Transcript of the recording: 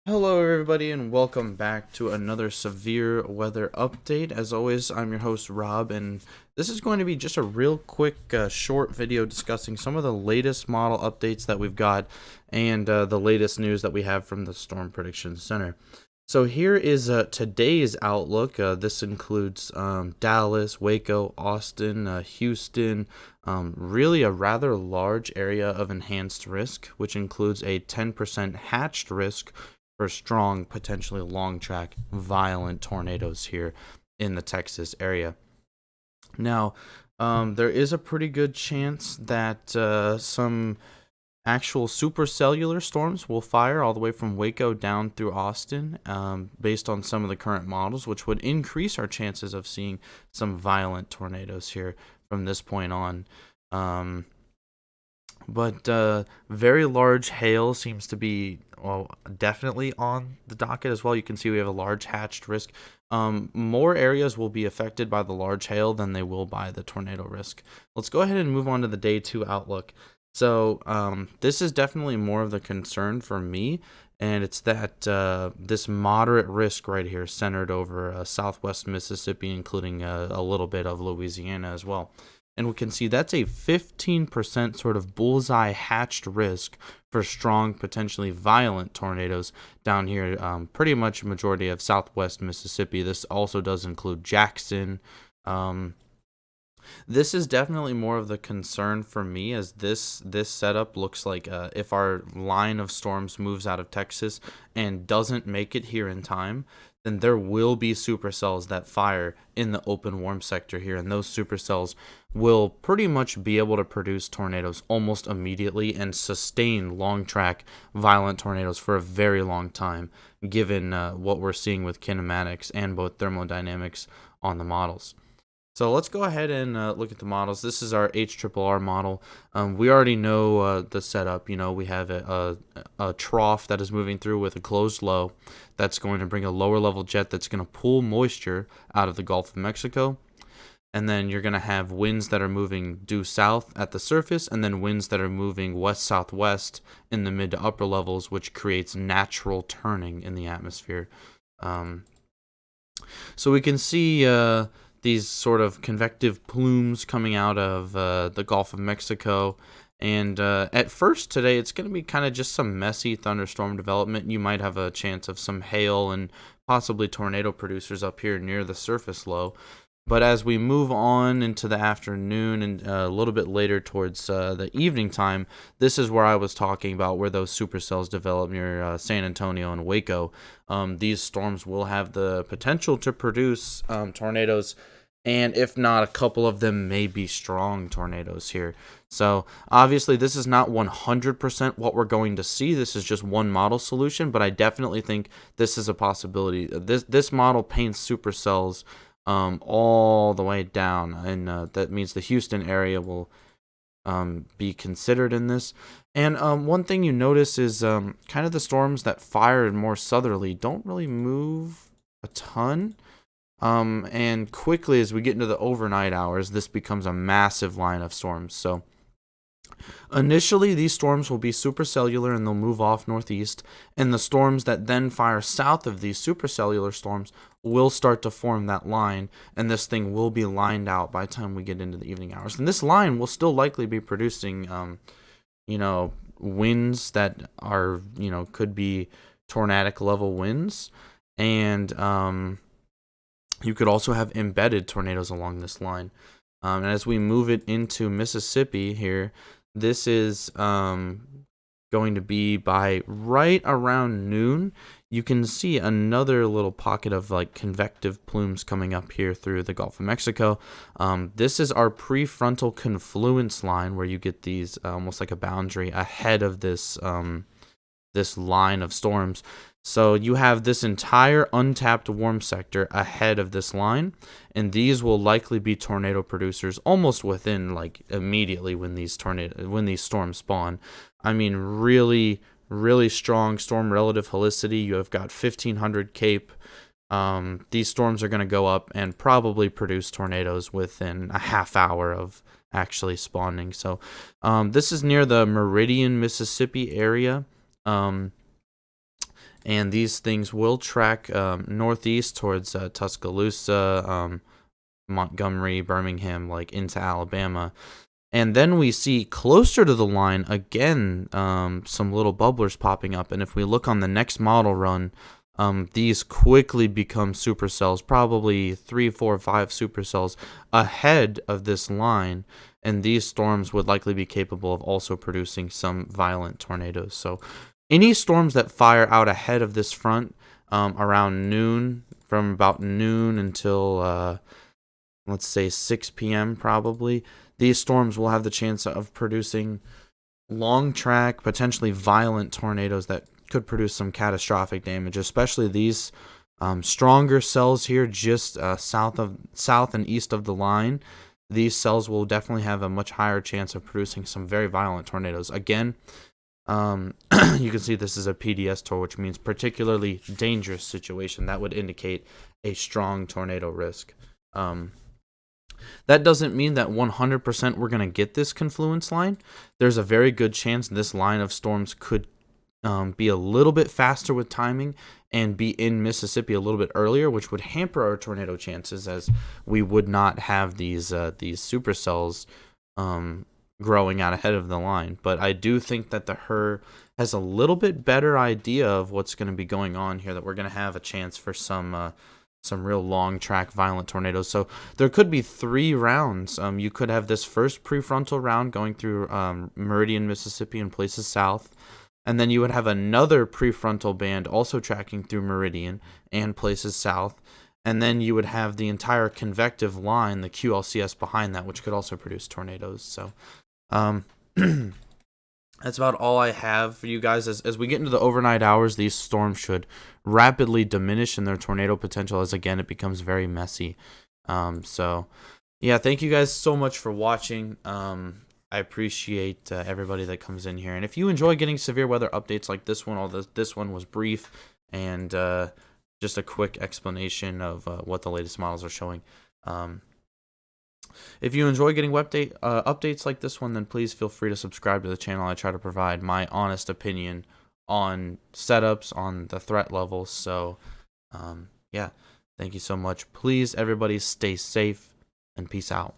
Hello, everybody, and welcome back to another severe weather update. As always, I'm your host, Rob, and this is going to be just a real quick, short video discussing some of the latest model updates that we've got and the latest news that we have from the Storm Prediction Center. So, here is today's outlook. This includes Dallas, Waco, Austin, Houston, really a rather large area of enhanced risk, which includes a 10% hatched risk for strong, potentially long track, violent tornadoes here in the Texas area. Now, there is a pretty good chance that some actual supercellular storms will fire all the way from Waco down through Austin, based on some of the current models, which would increase our chances of seeing some violent tornadoes here from this point on. But very large hail seems to be, well, definitely on the docket as well. You can see we have a large hatched risk. More areas will be affected by the large hail than they will by the tornado risk. Let's go ahead and move on to the day 2 outlook. So this is definitely more of the concern for me, and it's that this moderate risk right here centered over southwest Mississippi, including a little bit of Louisiana as well. And we can see that's a 15% sort of bullseye hatched risk for strong, potentially violent tornadoes down here. Pretty much a majority of southwest Mississippi. This also does include Jackson. This is definitely more of the concern for me, as this setup looks like if our line of storms moves out of Texas and doesn't make it here in time, then there will be supercells that fire in the open warm sector here, and those supercells will pretty much be able to produce tornadoes almost immediately and sustain long track violent tornadoes for a very long time, given what we're seeing with kinematics and both thermodynamics on the models. So let's go ahead and look at the models. This is our HRRR model. We already know the setup. You know, we have a trough that is moving through with a closed low. That's going to bring a lower level jet that's going to pull moisture out of the Gulf of Mexico. And then you're going to have winds that are moving due south at the surface, and then winds that are moving west-southwest in the mid to upper levels, which creates natural turning in the atmosphere. So we can see these sort of convective plumes coming out of the Gulf of Mexico. And at first today, it's going to be kind of just some messy thunderstorm development. You might have a chance of some hail and possibly tornado producers up here near the surface low. But as we move on into the afternoon and a little bit later towards the evening time, this is where I was talking about where those supercells develop near San Antonio and Waco. These storms will have the potential to produce tornadoes, and if not, a couple of them may be strong tornadoes here. So obviously this is not 100% what we're going to see. This is just one model solution, but I definitely think this is a possibility. This model paints supercells all the way down, and that means the Houston area will be considered in this. And one thing you notice is kind of the storms that fire more southerly don't really move a ton. And quickly, as we get into the overnight hours, this becomes a massive line of storms. So initially, these storms will be supercellular and they'll move off northeast, and the storms that then fire south of these supercellular storms will start to form that line, and this thing will be lined out by the time we get into the evening hours. And this line will still likely be producing, winds that are, could be tornadic level winds, and you could also have embedded tornadoes along this line. And as we move it into Mississippi here, this is going to be by right around noon. You can see another little pocket of like convective plumes coming up here through the Gulf of Mexico. This is our prefrontal confluence line, where you get these almost like a boundary ahead of this this line of storms. So you have this entire untapped warm sector ahead of this line, and these will likely be tornado producers almost within, like, immediately when these storms spawn. I mean, really, really strong storm relative helicity. You have got 1500 Cape. These storms are going to go up and probably produce tornadoes within a half hour of actually spawning. So this is near the Meridian, Mississippi area. And these things will track northeast towards Tuscaloosa, Montgomery, Birmingham, like into Alabama. And then we see closer to the line, again, some little bubblers popping up. And if we look on the next model run, these quickly become supercells, probably 3, 4, 5 supercells ahead of this line. And these storms would likely be capable of also producing some violent tornadoes. So any storms that fire out ahead of this front around noon, from about noon until let's say 6 p.m. probably, these storms will have the chance of producing long track, potentially violent tornadoes that could produce some catastrophic damage, especially these stronger cells here just south and east of the line. These cells will definitely have a much higher chance of producing some very violent tornadoes. Again, you can see this is a PDS tor, which means particularly dangerous situation. That would indicate a strong tornado risk. That doesn't mean that 100% we're going to get this confluence line. There's a very good chance this line of storms could be a little bit faster with timing and be in Mississippi a little bit earlier, which would hamper our tornado chances, as we would not have these supercells growing out ahead of the line. But I do think that the HRRR has a little bit better idea of what's going to be going on here, that we're going to have a chance for some real long track violent tornadoes. So there could be 3 rounds. You could have this first prefrontal round going through Meridian, Mississippi and places south. And then you would have another prefrontal band also tracking through Meridian and places south. And then you would have the entire convective line, the QLCS, behind that, which could also produce tornadoes. So that's about all I have for you guys. As we get into the overnight hours, these storms should rapidly diminish in their tornado potential, as again it becomes very messy. So yeah, thank you guys so much for watching. I appreciate everybody that comes in here, and if you enjoy getting severe weather updates like this one, although this one was brief and just a quick explanation of what the latest models are showing. If you enjoy getting updates like this one, then please feel free to subscribe to the channel. I try to provide my honest opinion on setups, on the threat levels. So, yeah, thank you so much. Please, everybody, stay safe and peace out.